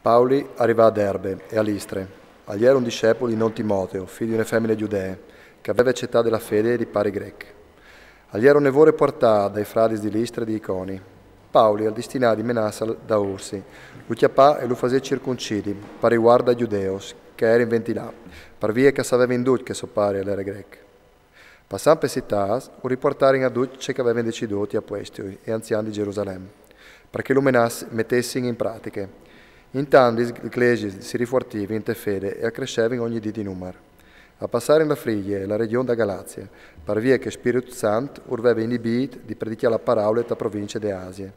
Pauli arriva a Derbe e a Listre. Agli era un discepolo di non Timoteo, figlio di una femmine giudee, che aveva città della fede e di pari greche. Agli era un nevore portà dai frades di Listre e di Iconi. Pauli al destinà di menassa da Ursi, lo chiappà e lo fase circoncidi, pari guarda a giudeos, che era in ventilà, par via che s'aveva indut che soppare all'era greche. Passando per città, o riportare a duce che avevano deciduto a questi e anziani di Gerusalemme, perché lo mettessero in pratiche. Intanto l'Ecclesia si rifortiva in te fede e accresceva in ogni dì di numero. A passare in la Frigia e la regione da Galazia, per via che Spirito Santo urveva inibito di predicare la parola da provincia di Asia.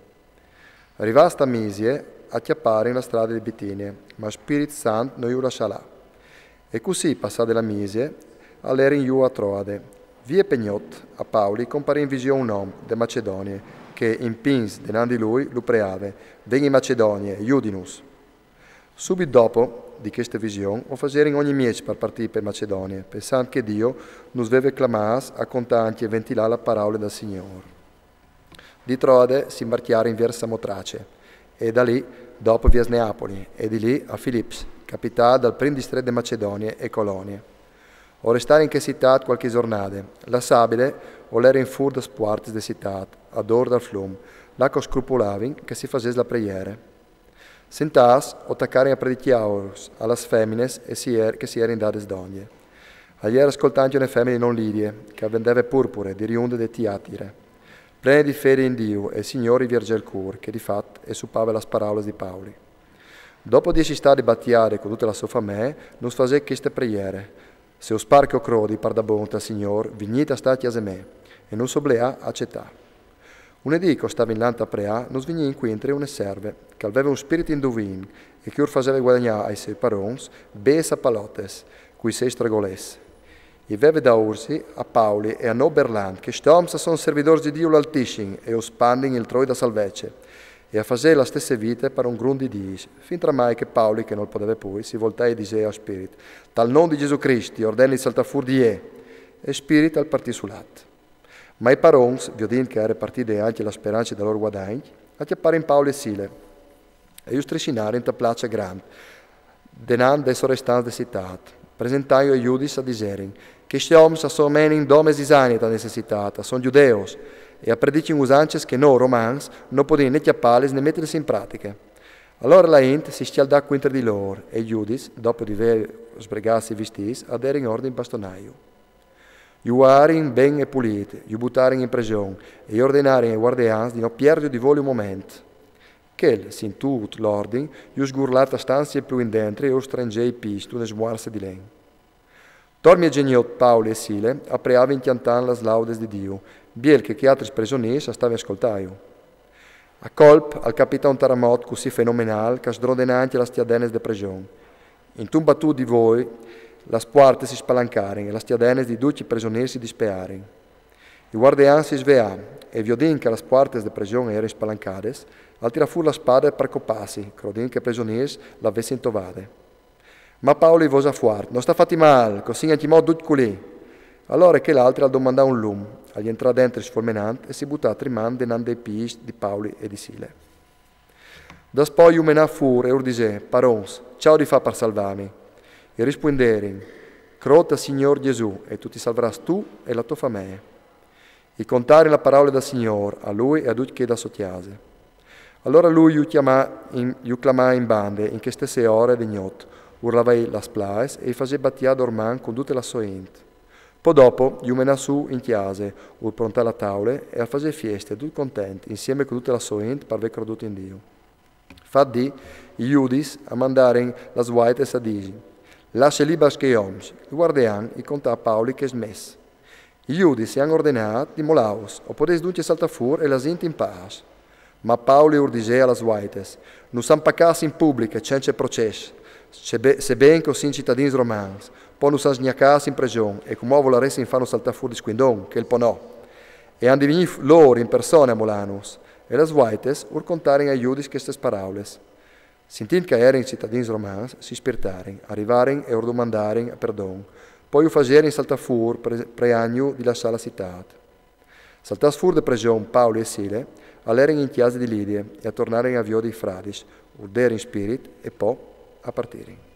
Arrivasta a Misie, a chiappare in la strada di Bitinia, ma Spirito Santo non lo lasciò là. E così, passata la Misie, all'era in giù a Troade. Via Pegnot, a Paoli, comparì in visione un uomo de Macedonia, che in pins denandi lui lo preave, vegni Macedonia, Iudinus. Subito dopo di questa visione, o fasero in ogni miece per partire per Macedonia, pensando che Dio nos aveva clamato a contanti e ventilare la parola del Signore. Di Troade si imbarchiarono in via Samotrace, e da lì, dopo via Neapoli, e di lì a Philipps, capitale dal primo distretto di Macedonia e Colonia. O restare in che città qualche giornate, la sabile o l'era in fur da spuartis de città, ad or dal flum, là che scrupulavin che si facesse la preghiera. Sentas o taccare a predichiaurs alle femmines che si erano date d'ogni. Agli era ascoltanti una femmine non lidie, che vendeva purpure di riunde de Tiatire, plene di fede in Dio e Signore virgel cur, che di fatto esupava le parole di Paoli. Dopo di essi stati battiare con tutta la sua famiglia, non face queste preghiere. Se o sparco crodi par da bonta, Signor, vignita stati a me, e non soblea accettare. Unedì che stava in l'anta prea, non svigni incontri una serve, che aveva un spirito indovin, e che ur faceva guadagnare ai suoi parons, besa palotes, cui sei stregolesse. E veve da ursi a Pauli e a Noberland, che stoms sono servidori di Dio l'Altiscin, e o spanding il troi da salvece, e a fare la stessa vita per un grun di dies, fin tra mai che Pauli, che non poteva poi, si voltai e disse a spirito, tal nome di Gesù Cristo, ordeni il saltafur di e spirito al partì sull'at. Ma i parons, vedendo che era partita anche la speranza dei loro guadagni, acchiappare in Paolo e Sile, e striscinare in ta placcia grande, denando dei sorestanti di città, presentaio a Iudis a diserin, che questi uomini sono meni in domes disani da necessitata, sono giudeos, e a predicin usances che noi, romans, non potevano né chiappales né mettersi in pratica. Allora la int si stialdà quinter di loro, e Iudis, dopo di aver sbregarsi i vestis, adere in ordine bastonaio. Iuarin ben e pulite, iu buttarin in prigione, e ordenarin ai guardians di non perdere di volo un momento. Che, sin tutto l'ordine, iu sgurlata stanze più in dentro e o strangei pistu ne smuarse di len. Tormi e geniot Paolo e Sile, apreava in chiantan las laudes di Dio, biel che altri prigionieri stavi ascoltaio. A colp al capitan Taramot così fenomenal, che sdrodenanti la stiadenes de prigione. In tumba tu di voi, las porte si spalancaren e las stiadenes di duci prigionieri si dispearen. I guardiani si svea e viodin che las porte de prigione erano spalancades, al tira fu la spada per copassi, crodin che prigionieri l'avessero tovate. Ma Paolo vosa fuart, non sta fatti mal, così antimò dut culì. Allora che l'altro al domandà un lum, agli entrò dentro sformenante e si buttò trimando denando dei pis di Paoli e di Sile. Da poi umenà fur e urdise, parons, ciao di fa per salvarmi. E risponderin, crota Signor Gesù, e tu ti salveras tu e la tua famiglia. E contare la parola del Signore a lui e a tutti che da sottiase. Allora lui gli clamà in bande, in che stesse ore di gnot, urlava las plaes e faceva battia dorman con tutte la sua int. Poi dopo, gli menà su in chiase, ur pronta la tavola e a fare fieste, tutti contenti, insieme con tutta la sua int, per aver creduto in Dio. Faddi, i Iudis a mandare las whites a disi, lascia libas che oms, i guardiani, i contà a Paoli che smess. I Iudi si hanno ordinato di molaus, o potes dunque salta fur e las int in pace. Ma Paoli urdise a las whites, non s'ampacassi in pubblico e senza processo, se ben che sin cittadini romans, poi non s'asgnacassi in prigione e come voleresti in fanno salta fur di squindon, che il ponò. E han divini loro in persona a molanus, e las whites ur contaren a Iudis queste paraules. Sentint che erano cittadini romans, si spirtaren, arrivaren e ordomandaren a perdon, poi ufaseren saltafur preagnu di lasciare la città. Saltas fur de prigione Paolo e Sile, all'eren in chiesa di Lidie e a tornare a vio dei fradis, udere in spirit e poi a partire.